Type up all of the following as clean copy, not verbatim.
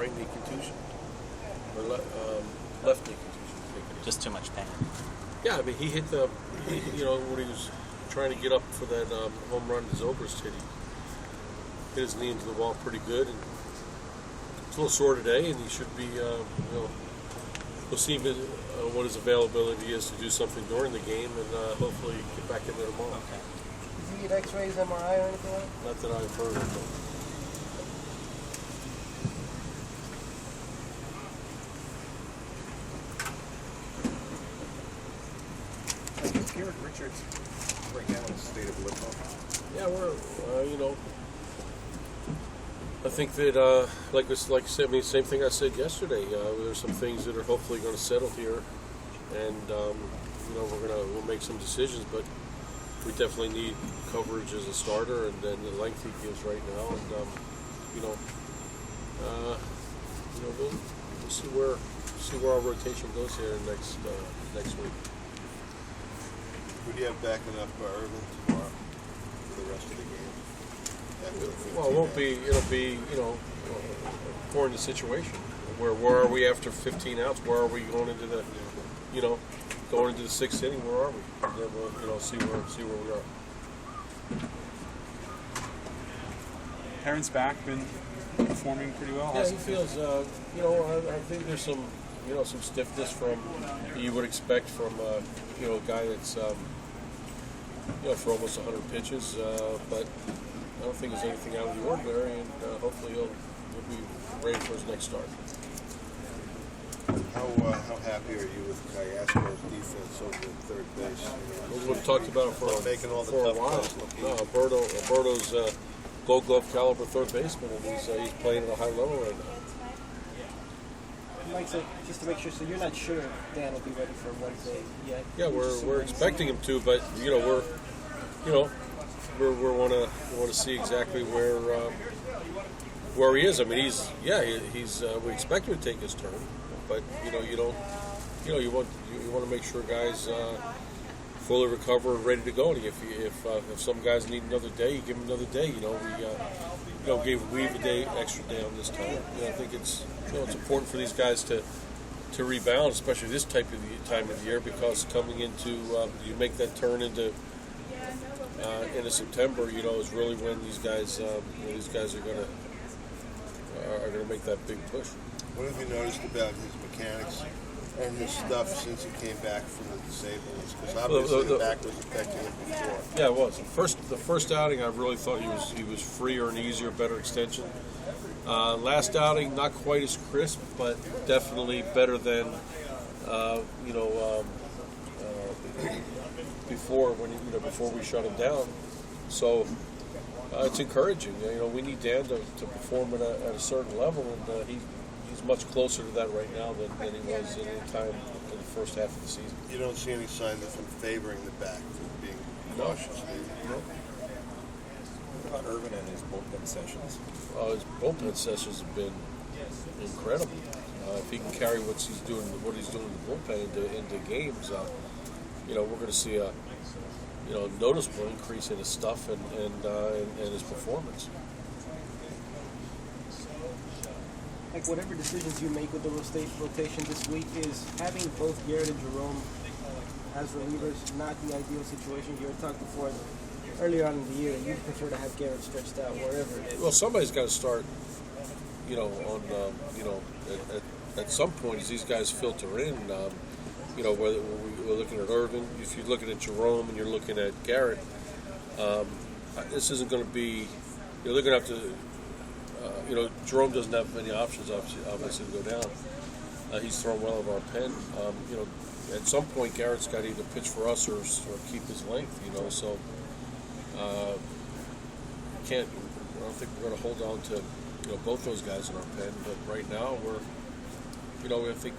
right knee contusion or left knee contusion. Just too much pain. Yeah, I mean he hit when he was trying to get up for that home run to Zobrist hit, he hit his knee into the wall pretty good, and it's a little sore today, and he should be we'll see what his availability is to do something during the game, and hopefully get back in there tomorrow. Okay. Does he get X-rays, MRI, or anything like that? Not that I've heard of. Garrett Richards right now in a state of limbo. Yeah, we're I think that like I said, I mean, same thing I said yesterday. There's some things that are hopefully going to settle here, and we'll make some decisions, but we definitely need coverage as a starter, and then the length he gives right now, and we'll see where our rotation goes here next week. Who do you have backing up Irvin tomorrow for the rest of the game? Well, it'll be according to the situation. Where are we after 15 outs? Where are we going into the sixth inning? Where are we? And then we'll see where we are. Aaron's back, been performing pretty well. Yeah, he feels. I think there's some stiffness from you would expect from a guy that's for almost 100 pitches, but I don't think there's anything out of the ordinary, and hopefully he'll be ready for his next start. How happy are you with Scioscia's defense over at third base? We've talked about it for a while. No, Alberto's Gold Glove caliber third baseman, and he's playing at a high level right now. Mike said, just to make sure, so you're not sure if Dan will be ready for Wednesday yet? Yeah, we're expecting him to, but we want to see exactly where he is. I mean, he's we expect him to take his turn, but you want to make sure guys fully recover and ready to go. And if some guys need another day, you give them another day. We gave Weave a day extra day on this time. I think it's important for these guys to rebound, especially this time of the year, because coming into you make that turn into September, is really when these guys are gonna make that big push. What have you noticed about his mechanics and his stuff since he came back from the disabled? Because obviously the back was affecting him before. Yeah, it was. The first outing, I really thought he was freer and easier, better extension. Last outing, not quite as crisp, but definitely better than before we shut him down. So it's encouraging. We need Dan to perform at a certain level, and he's much closer to that right now than he was at any time in the first half of the season. You don't see any signs of him favoring the back, being cautious. No. What about Irvin and his bullpen sessions? His bullpen sessions have been incredible. If he can carry what he's doing in the bullpen into games, we're going to see a noticeable increase in his stuff and his performance. Like whatever decisions you make with the rotation this week, is having both Garrett and Jerome as relievers not the ideal situation? You had talked before earlier on in the year that you'd prefer to have Garrett stretched out wherever it is. Well, somebody's got to start, at some point as these guys filter in, whether we're looking at Irvin, if you're looking at Jerome and you're looking at Garrett, this isn't going to be, they're going to have to, Jerome doesn't have many options, obviously, to go down. He's thrown well over our pen. At some point, Garrett's got to either pitch for us or keep his length, so I don't think we're going to hold on to, both those guys in our pen, but right now I think,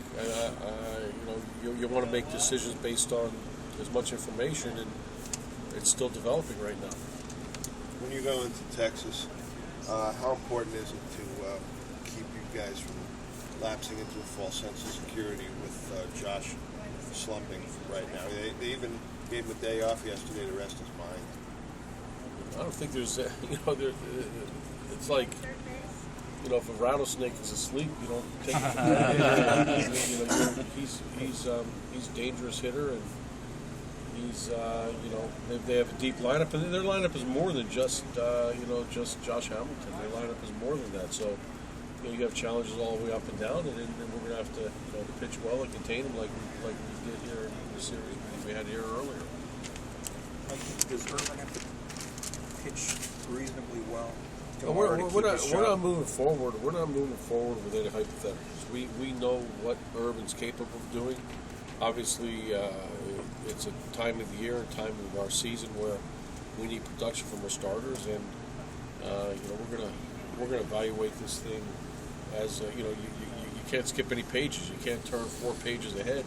you want to make decisions based on as much information, and it's still developing right now. When you go into Texas, how important is it to keep you guys from lapsing into a false sense of security with Josh slumping right now? They even gave him a day off yesterday to rest his mind. I don't think there's, it's like, if a rattlesnake is asleep, you don't take it for granted. He's a dangerous hitter, and he's they have a deep lineup, and their lineup is more than just Josh Hamilton. Their lineup is more than that. So you have challenges all the way up and down, and then we're going to have to pitch well and contain them like we did here in the series we had here earlier. Does Irvin have to pitch reasonably well? We're not moving forward. We're not moving forward with any hypotheticals. We know what Irvin's capable of doing. Obviously, it's a time of the year, time of our season where we need production from our starters, and we're gonna evaluate this thing as you can't skip any pages. You can't turn 4 pages ahead.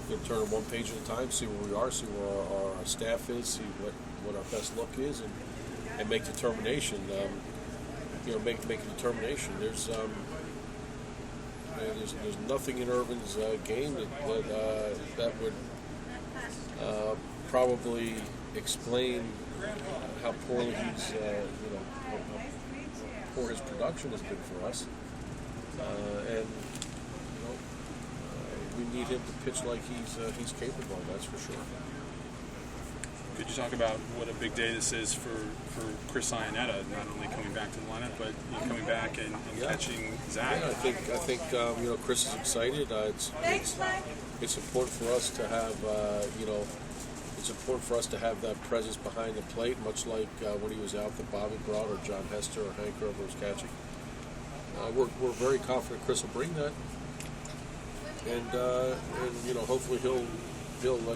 You're gonna turn it 1 page at a time, see where we are, see where our staff is, see what our best look is, and make determination. Make a determination. There's nothing in Irvin's game that would probably explain how poorly he's how poor his production has been for us, and we need him to pitch like he's capable. That's for sure. Could you talk about what a big day this is for Chris Scioscia, not only coming back to the lineup, but coming back and catching Zack? Yeah, I think Chris is excited. It's important for us to have it's important for us to have that presence behind the plate, much like when he was out that Bobby brought, or John Hester, or Hank Grover was catching. We're very confident Chris will bring that, and hopefully he'll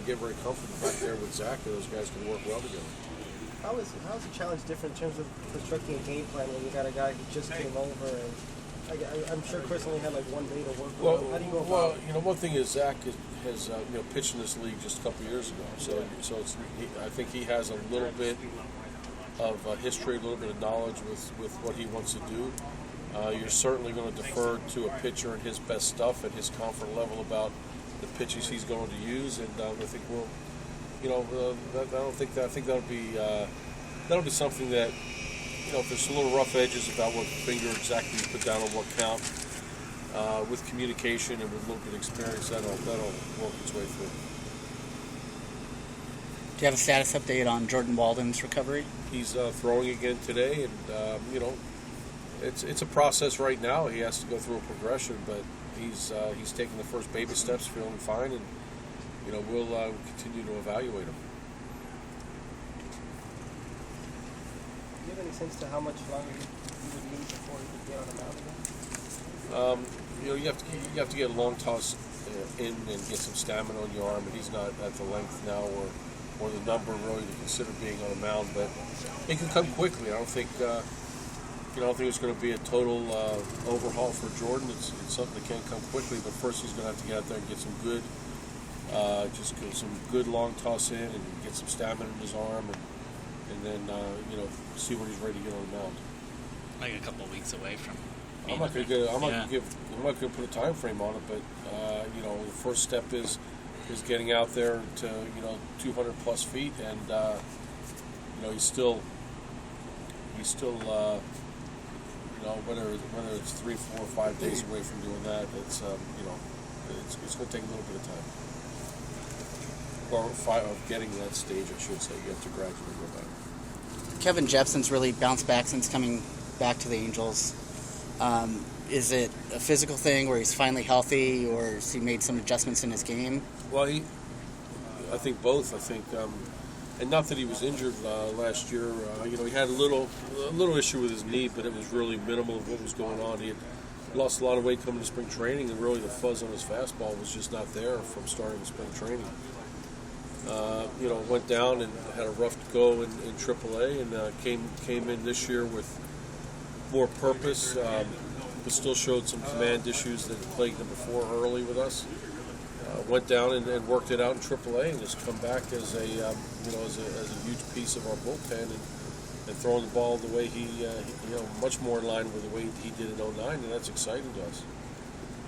get very comfortable back there with Zack, and those guys can work well together. How is the challenge different in terms of constructing a game plan when you got a guy who just came over, and I'm sure Chris only had like 1 day to work with. How do you go about it? One thing is Zack has pitched in this league just a couple of years ago, so I think he has a little bit of history, a little bit of knowledge with what he wants to do. You're certainly going to defer to a pitcher and his best stuff and his comfort level about the pitches he's going to use, and I think we'll, I think that'll be something that, if there's a little rough edges about what finger exactly you put down on what count, with communication and with a little bit of experience, that'll work its way through. Do you have a status update on Jordan Walden's recovery? He's throwing again today, and it's a process right now. He has to go through a progression, but he's taking the first baby steps, feeling fine, and we'll continue to evaluate him. Do you have any sense to how much longer you would need before you could get on the mound again? You have to get a long toss in and get some stamina on your arm, and he's not at the length now or the number really to consider being on a mound, but it can come quickly. I don't think it's going to be a total overhaul for Jordan. It's something that can come quickly, but first he's going to have to get out there and get some good, some good long toss in and get some stamina in his arm, and then see when he's ready to get on the mound. Like a couple of weeks away from. I'm not going to put a time frame on it, but the first step is getting out there to 200 plus feet, and he's still whether it's 3, 4, 5 days away from doing that, it's going to take a little bit of time, or of getting to that stage, I should say. You have to gradually go back. Kevin Jepson's really bounced back since coming back to the Angels. Is it a physical thing where he's finally healthy, or has he made some adjustments in his game? Well, I think both. I think, and not that he was injured last year. He had a little issue with his knee, but it was really minimal of what was going on. He had lost a lot of weight coming to spring training, and really the fuzz on his fastball was just not there from starting the spring training. Went down and had a rough go in AAA, and came in this year with more purpose, but still showed some command issues that plagued him before early with us. Went down and worked it out in AAA, and has come back as a huge piece of our bullpen, and throwing the ball the way he much more in line with the way he did in 2009, and that's exciting to us.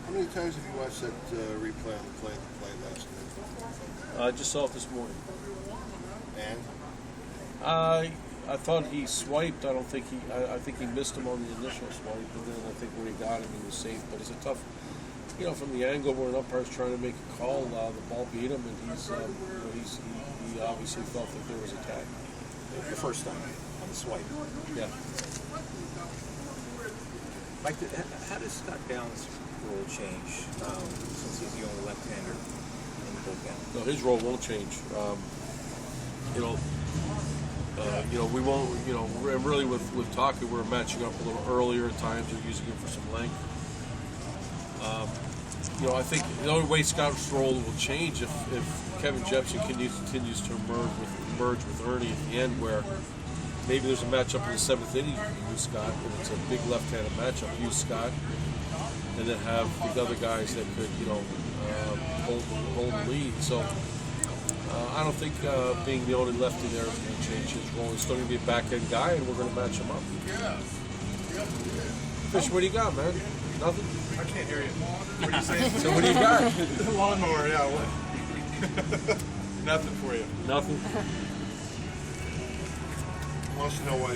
How many times have you watched that replay on the play last night? I just saw it this morning. And? I thought he swiped. I don't think he. I think he missed him on the initial swipe, and then I think where he got him, he was safe. But it's a tough, from the angle where an umpire's trying to make a call, the ball beat him, and he obviously felt that there was a tag. The first time on the swipe. Yeah. Mike, how does Scott Downs' role change since he's the only left-hander in the bullpen? No, his role won't change. We won't. And really with Taka, we're matching up a little earlier at times. We're using him for some length. I think the only way Scott's role will change if Kevin Jepson continues to merge with Ernie at the end, where maybe there's a matchup in the seventh inning you can use Scott, and it's a big left-handed matchup. Use Scott, and then have the other guys that could, hold the lead. So I don't think being the only lefty there is going to change his role. He's still going to be a back-end guy, and we're going to match him up. Fish, what do you got, man? Nothing? I can't hear you. What are you saying? So what do you got? Lawnmower, yeah. What? Nothing for you. Nothing? Wants to know why